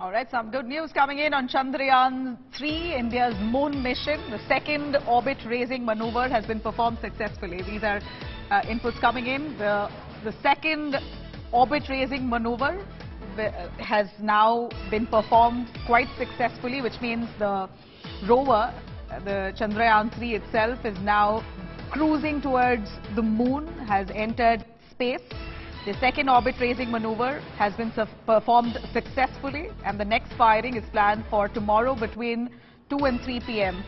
All right, some good news coming in on Chandrayaan-3, India's moon mission. The second orbit-raising maneuver has been performed successfully. These are inputs coming in. The second orbit-raising maneuver has now been performed quite successfully, which means the rover, the Chandrayaan-3 itself, is now cruising towards the moon, has entered space. The second orbit-raising maneuver has been performed successfully, and the next firing is planned for tomorrow between 2 and 3 p.m.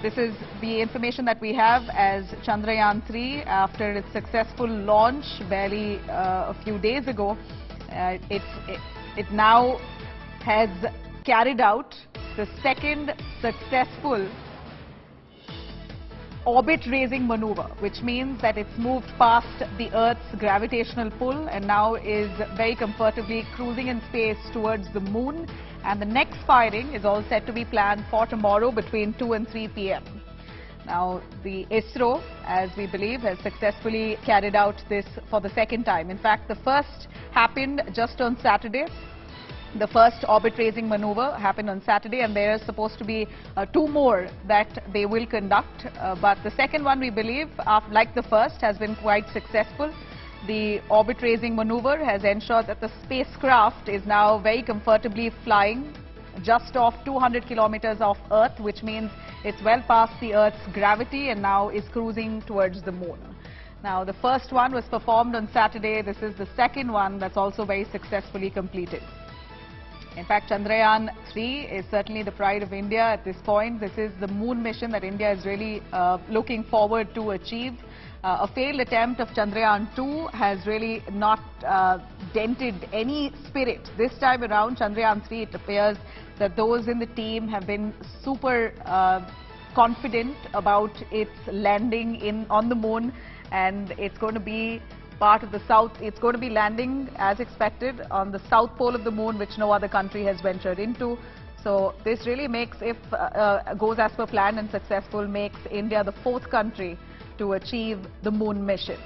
This is the information that we have as Chandrayaan-3, after its successful launch barely a few days ago, it now has carried out the second successful orbit-raising maneuver, which means that it's moved past the Earth's gravitational pull and now is very comfortably cruising in space towards the moon. And the next firing is all set to be planned for tomorrow between 2 and 3 p.m. Now, the Isro, as we believe, has successfully carried out this for the second time. In fact, the first happened just on Saturday. The first orbit-raising maneuver happened on Saturday, and there are supposed to be two more that they will conduct. But the second one, we believe, like the first, has been quite successful. The orbit-raising maneuver has ensured that the spacecraft is now very comfortably flying just off 200 kilometers off Earth, which means it's well past the Earth's gravity and now is cruising towards the moon. Now, the first one was performed on Saturday. This is the second one that's also very successfully completed. In fact, Chandrayaan-3 is certainly the pride of India at this point. This is the moon mission that India is really looking forward to achieve. A failed attempt of Chandrayaan-2 has really not dented any spirit. This time around, Chandrayaan-3, it appears that those in the team have been super confident about its landing on the moon, and it's going to be part of the south. It's going to be landing as expected on the south pole of the moon, which no other country has ventured into. So this really makes, if goes as per plan and successful, makes India the fourth country to achieve the moon mission.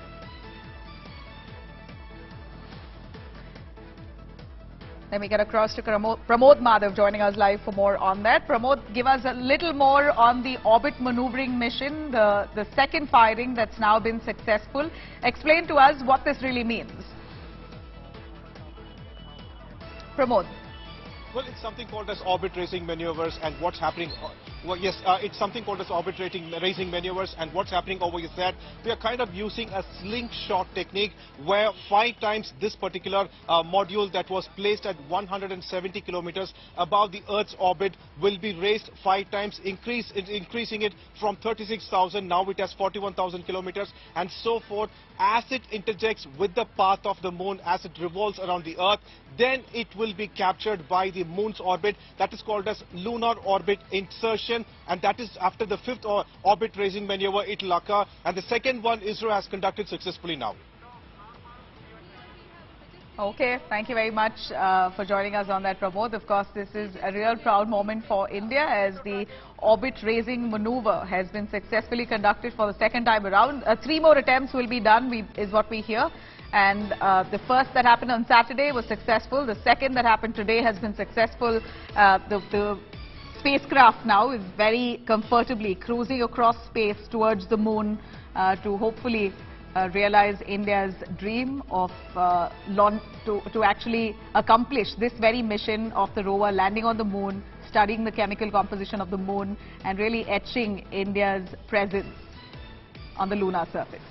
Let me get across to Pramod Madhav joining us live for more on that. Pramod, give us a little more on the orbit maneuvering mission, the second firing that's now been successful. Explain to us what this really means. Pramod. Well, it's something called as orbit-raising maneuvers, and what's happening. It's something called as orbit-raising maneuvers, and what's happening over here is that we are kind of using a slingshot technique where 5 times this particular module that was placed at 170 kilometers above the Earth's orbit will be raised 5 times, increasing it from 36,000, now it has 41,000 kilometers, and so forth. As it interjects with the path of the moon, as it revolves around the Earth, then it will be captured by the moon's orbit. That is called as lunar orbit insertion, and that is after the 5th orbit-raising maneuver it will occur, and the second one Isro has conducted successfully now. Okay, thank you very much for joining us on that, Pramod. Of course, this is a real proud moment for India as the orbit-raising maneuver has been successfully conducted for the second time around. 3 more attempts will be done, is what we hear. And the first that happened on Saturday was successful. The second that happened today has been successful. The spacecraft now is very comfortably cruising across space towards the moon to hopefully realize India's dream of to actually accomplish this very mission of the rover landing on the moon, studying the chemical composition of the moon, and really etching India's presence on the lunar surface.